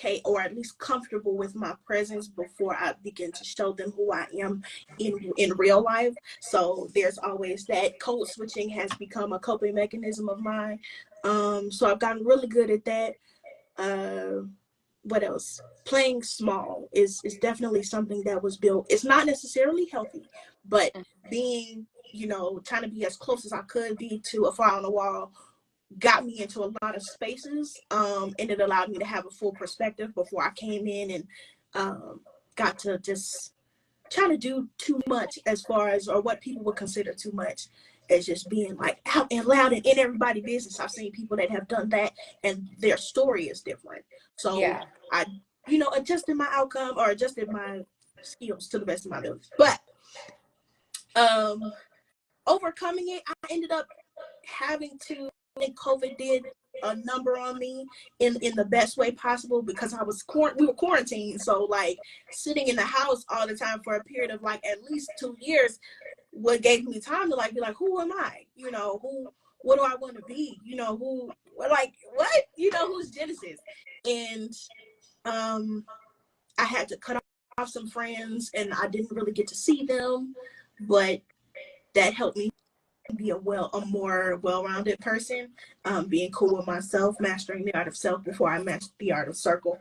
okay, or at least comfortable with my presence before I begin to show them who I am in real life. So there's always that. Code switching has become a coping mechanism of mine. So I've gotten really good at that. What else? Playing small is definitely something that was built. It's not necessarily healthy, but being, trying to be as close as I could be to a fly on the wall got me into a lot of spaces, and it allowed me to have a full perspective before I came in and got to just trying to do too much as far as, or what people would consider too much, as just being like out and loud and in everybody's business. I've seen people that have done that and their story is different. So I, adjusted my outcome or adjusted my skills to the best of my ability. But overcoming it, I ended up having to, I think COVID did a number on me in the best way possible, because we were quarantined. So like sitting in the house all the time for a period of like at least 2 years, what gave me time to like be like, who am I? What do I want to be? Who's Genesis? And I had to cut off some friends and I didn't really get to see them, but that helped me be a more well-rounded person, being cool with myself, mastering the art of self before I mastered the art of circle.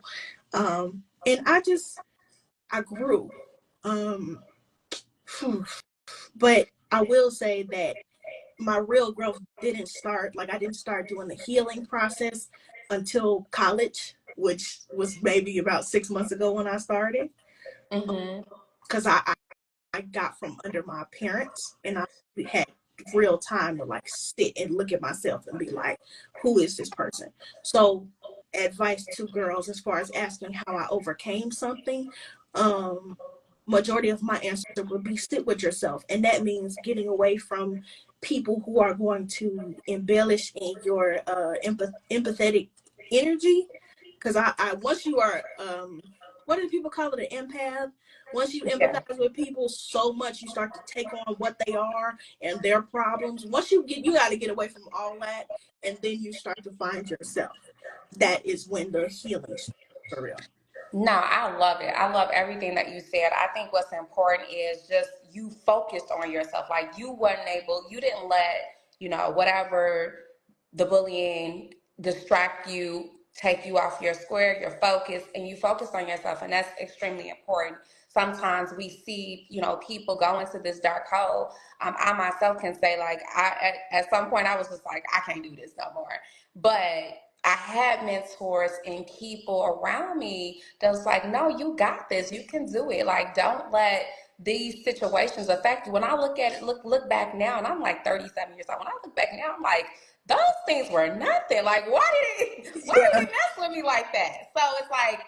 And I grew. But I will say that my real growth didn't start, like I didn't start doing the healing process until college, which was maybe about 6 months ago when I started. Because I got from under my parents and I had real time to like sit and look at myself and be like, who is this person? So advice to girls as far as asking how I overcame something, majority of my answer would be sit with yourself. And that means getting away from people who are going to embellish in your empathetic energy. Because I once you are, what do people call it, an empath? Once you empathize with people so much, you start to take on what they are and their problems. Once you got to get away from all that, and then you start to find yourself. That is when the healing starts for real. No, I love it. I love everything that you said. I think what's important is just you focused on yourself. Like you didn't let, whatever the bullying distract you, take you off your square, your focus, and you focus on yourself. And that's extremely important. Sometimes we see, people go into this dark hole. I myself can say, like, at some point I was just like, I can't do this no more. But I had mentors and people around me that was like, no, you got this. You can do it. Like, don't let these situations affect you. When I look at it, look back now, and I'm like 37 years old. When I look back now, I'm like, those things were nothing. Like, why did you mess with me like that? So it's like,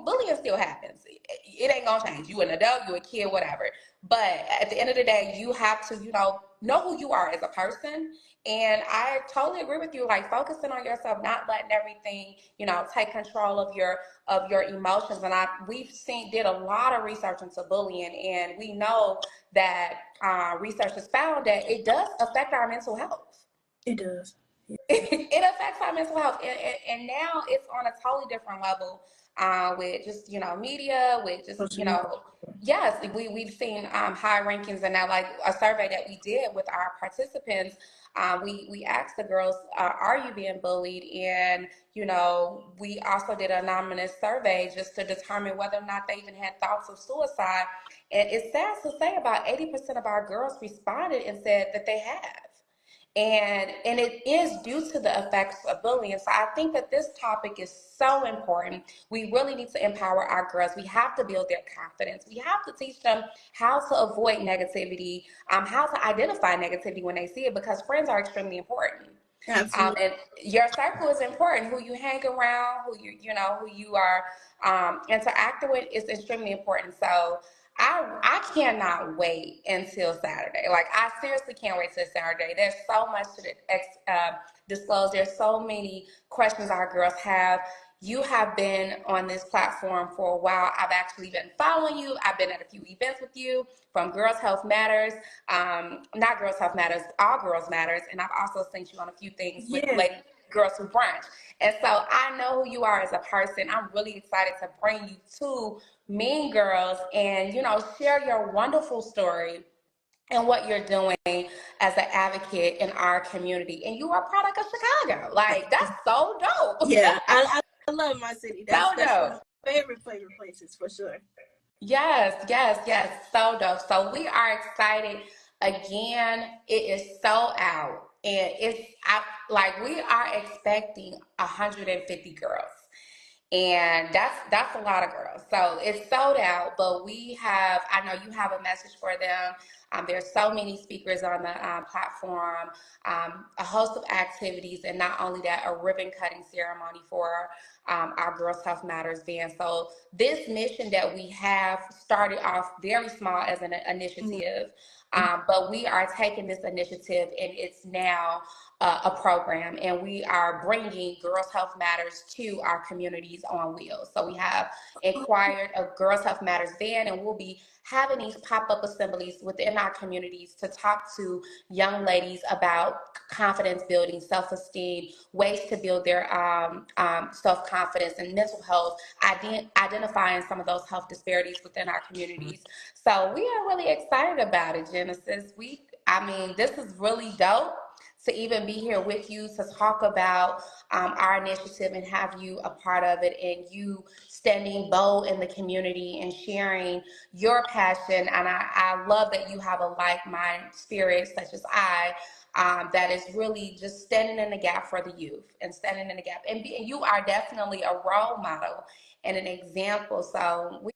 bullying still happens. It ain't gonna change. You an adult, you a kid, whatever. But at the end of the day, you have to, know who you are as a person. And I totally agree with you, like focusing on yourself, not letting everything, take control of your emotions. And we've did a lot of research into bullying, and we know that research has found that it does affect our mental health. It does. It affects our mental health. And now it's on a totally different level with just, media, with just, yes, we've seen high rankings. And now, like a survey that we did with our participants, we asked the girls, are you being bullied? And, we also did an anonymous survey just to determine whether or not they even had thoughts of suicide. And it's sad to say about 80% of our girls responded and said that they have. And it is due to the effects of bullying. So I think that this topic is so important. We really need to empower our girls. We have to build their confidence. We have to teach them how to avoid negativity, how to identify negativity when they see it, because friends are extremely important. Absolutely. And your circle is important. Who you hang around, who you are interacting with is extremely important. So I cannot wait until Saturday. Like, I seriously can't wait till Saturday. There's so much to disclose. There's so many questions our girls have. You have been on this platform for a while. I've actually been following you. I've been at a few events with you, from Girls Health Matters, not Girls Health Matters, All Girls Matters. And I've also sent you on a few things with Girls Who Brunch. And so I know who you are as a person. I'm really excited to bring you to Mean Girls and, share your wonderful story and what you're doing as an advocate in our community. And you are a product of Chicago. Like, that's so dope. Yeah, I love my city. So That's one dope. of my favorite places for sure. Yes, yes, yes. So dope. So we are excited. Again, it is sold out. And like we are expecting 150 girls. And that's a lot of girls. So it's sold out, but I know you have a message for them. There's so many speakers on the platform, a host of activities, and not only that, a ribbon cutting ceremony for our Girls Health Matters van. So this mission that we have started off very small as an initiative, but we are taking this initiative and it's now a program, and we are bringing Girls Health Matters to our communities on wheels. So we have acquired a Girls Health Matters van, and we'll be having these pop-up assemblies within our communities to talk to young ladies about confidence building, self-esteem, ways to build their self-confidence and mental health, identifying some of those health disparities within our communities. So we are really excited about it, Genesis. This is really dope to even be here with you to talk about our initiative and have you a part of it, and you standing bold in the community and sharing your passion. And I love that you have a like-minded spirit such as I, that is really just standing in the gap for the youth and standing in the gap. And you are definitely a role model and an example. So we're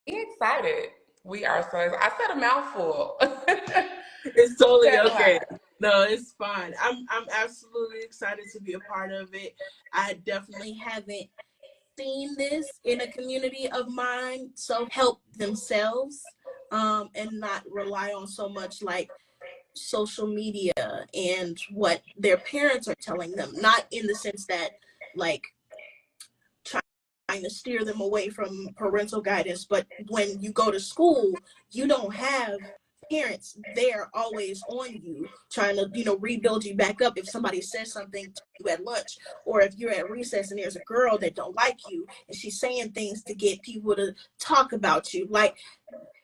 excited. We are so excited. I said a mouthful. It's totally okay. No, it's fine. I'm absolutely excited to be a part of it. I definitely haven't seen this in a community of mine, so help themselves, and not rely on so much like social media and what their parents are telling them. Not in the sense that like trying to steer them away from parental guidance, but when you go to school, you don't have parents there always on you trying to rebuild you back up if somebody says something to you at lunch, or if you're at recess and there's a girl that don't like you and she's saying things to get people to talk about you. Like,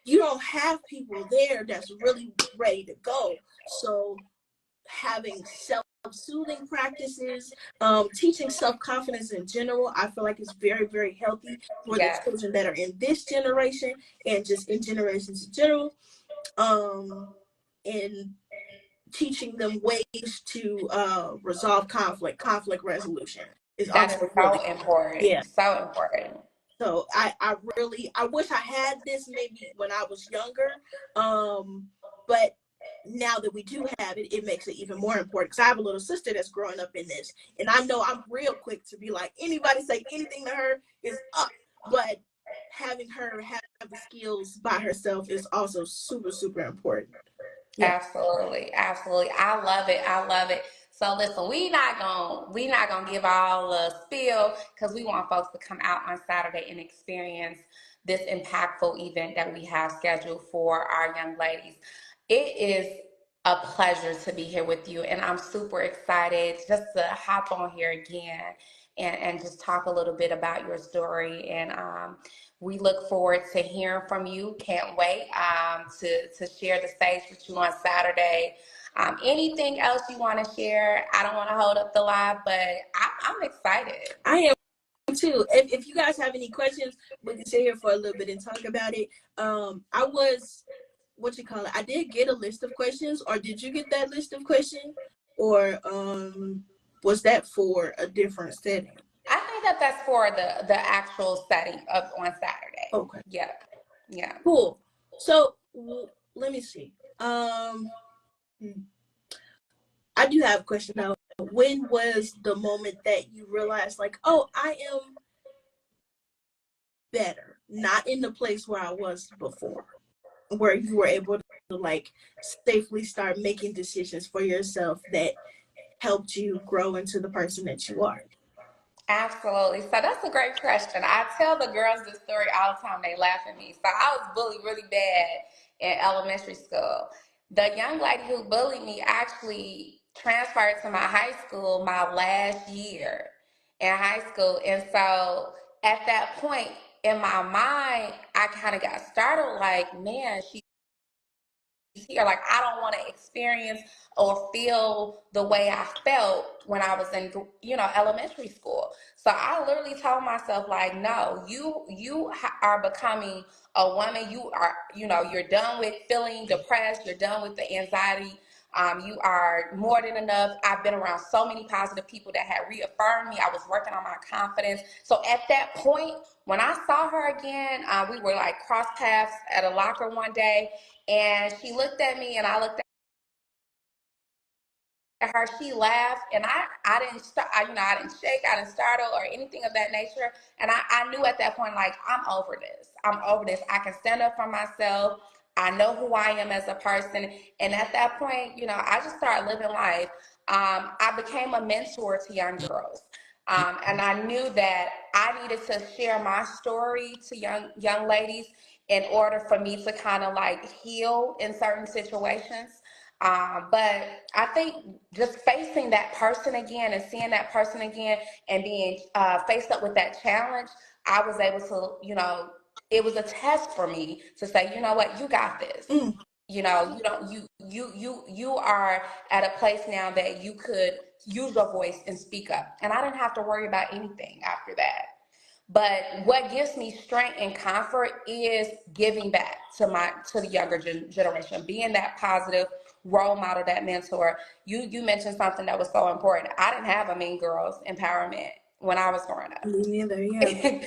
you don't have people there that's really ready to go. So having self-soothing practices, teaching self-confidence in general, I feel like it's very, very healthy for the children that are in this generation and just in generations in general. And teaching them ways to resolve conflict resolution is also really important. Yeah. So important. So I wish I had this maybe when I was younger, but now that we do have it, it makes it even more important because I have a little sister that's growing up in this, and I know I'm real quick to be like, anybody say anything to her is up, but having her have the skills by herself is also super, super important. Yeah. Absolutely. I love it. So listen, we not gonna give all the spill because we want folks to come out on Saturday and experience this impactful event that we have scheduled for our young ladies. It is a pleasure to be here with you, and I'm super excited just to hop on here again and just talk a little bit about your story. And we look forward to hearing from you. Can't wait to share the stage with you on Saturday. Anything else you want to share? I don't want to hold up the live, but I'm excited. I am too. If you guys have any questions, we can sit here for a little bit and talk about it. I did get a list of questions, or did you get that list of questions? Or was that for a different setting? I think that's for the actual setting on Saturday. Okay. Yeah. Cool. So let me see. I do have a question now. When was the moment that you realized, like, oh, I am better, not in the place where I was before, where you were able to like safely start making decisions for yourself that helped you grow into the person that you are? Absolutely. So that's a great question. I tell the girls this story all the time. They laugh at me. So I was bullied really bad in elementary school. The young lady who bullied me actually transferred to my high school my last year in high school. And so at that point in my mind, I kind of got startled like, man, she's here. Like, I don't want to experience or feel the way I felt when I was in, elementary school. So I literally told myself, like, no, you are becoming a woman. You are, you're done with feeling depressed. You're done with the anxiety. You are more than enough. I've been around so many positive people that had reaffirmed me. I was working on my confidence. So at that point, when I saw her again, we were like cross paths at a locker one day, and she looked at me and I looked at her. She laughed, and I didn't start. I didn't shake, I didn't startle or anything of that nature. And I knew at that point, like, I'm over this. I'm over this. I can stand up for myself. I know who I am as a person. And at that point, I just started living life. I became a mentor to young girls. And I knew that I needed to share my story to young ladies in order for me to kind of like heal in certain situations. But I think just facing that person again and seeing that person again and being faced up with that challenge, I was able to, it was a test for me to say, you know what, you got this. You don't, you are at a place now that you could use your voice and speak up. And I didn't have to worry about anything after that. But what gives me strength and comfort is giving back to the younger generation, being that positive role model, that mentor. You mentioned something that was so important. I didn't have a Mean Girls empowerment when I was growing up. Me neither, yeah.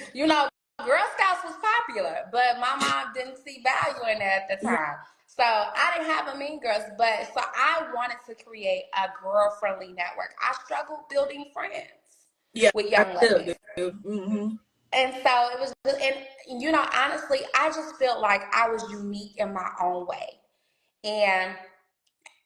Girl Scouts was popular, but my mom didn't see value in that at the time. So I didn't have a Mean Girls, so I wanted to create a girl-friendly network. I struggled building friends with young ladies. Mm-hmm. And so it was, and honestly, I just felt like I was unique in my own way. And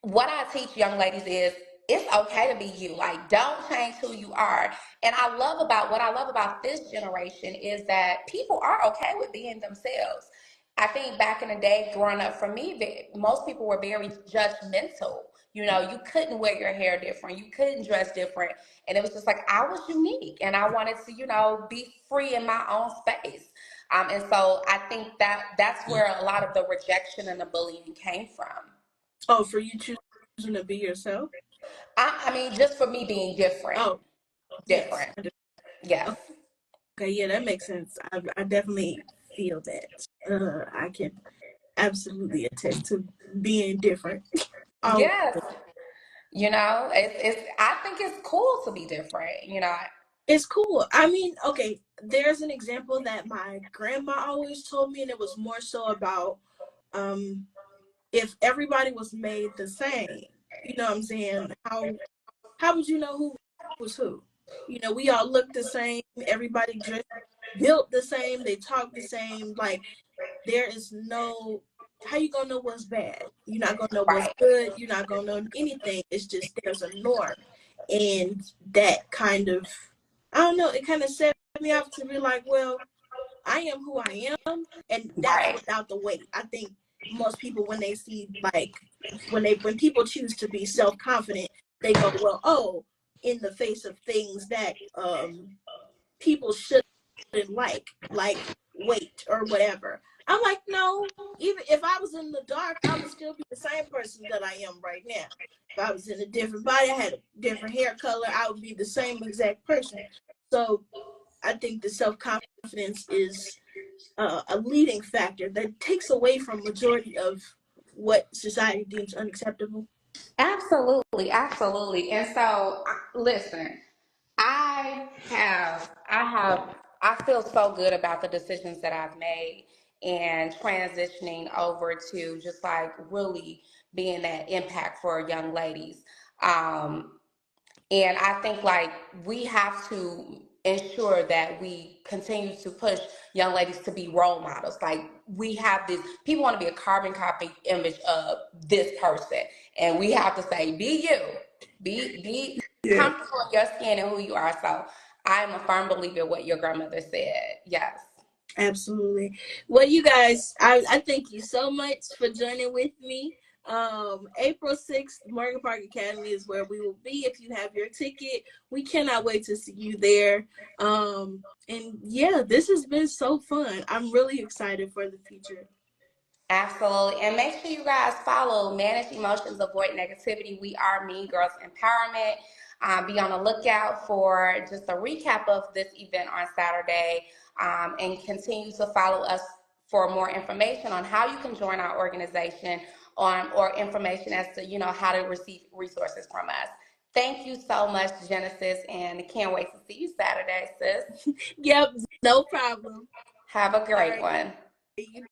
what I teach young ladies is it's okay to be you. Like, don't change who you are. And what I love about this generation is that people are okay with being themselves. I think back in the day, growing up for me, most people were very judgmental. You couldn't wear your hair different. You couldn't dress different. And it was just like, I was unique and I wanted to, be free in my own space. And so I think that's where a lot of the rejection and the bullying came from. Oh, for you choosing to be yourself? I mean, just for me being different. Oh, Different. Yes. Yes. Okay, yeah, that makes sense. I definitely feel that. I can absolutely attest to being different. Oh, Yes. It's I think it's cool to be different. it's cool. I mean, okay, there's an example that my grandma always told me, and it was more so about if everybody was made the same, you know what I'm saying? How would you know who was who? We all look the same, everybody built the same, they talk the same. Like, there is no, how you gonna know what's bad? You're not gonna know what's Right. good. You're not gonna know anything. It's just there's a norm, and that kind of, I don't know, it kind of set me off to be like, well, I am who I am, and that's Right. without the weight. I think most people, when they see, like, when people choose to be self-confident, they go, well, oh, in the face of things that people shouldn't like weight or whatever. I'm like, no, even if I was in the dark, I would still be the same person that I am right now. If I was in a different body, I had a different hair color, I would be the same exact person. So I think the self-confidence is a leading factor that takes away from majority of what society deems unacceptable. Absolutely. Absolutely. And so, listen, I feel so good about the decisions that I've made and transitioning over to just like really being that impact for young ladies. Um, And I think like we have to ensure that we continue to push young ladies to be role models. Like, we have this, people want to be a carbon copy image of this person. And we have to say, be you, be Yeah. comfortable in your skin and who you are. So I'm a firm believer in what your grandmother said. Yes. Absolutely. Well, you guys, I thank you so much for joining with me. April 6th, Morgan Park Academy is where we will be. If you have your ticket, we cannot wait to see you there. And yeah, this has been so fun. I'm really excited for the future. Absolutely. And make sure you guys follow Manage Emotions, Avoid Negativity. We are Mean Girls Empowerment. Be on the lookout for just a recap of this event on Saturday, and continue to follow us for more information on how you can join our organization or information as to, how to receive resources from us. Thank you so much, Genesis, and can't wait to see you Saturday, sis. Yep, no problem. Have a All great right. one. You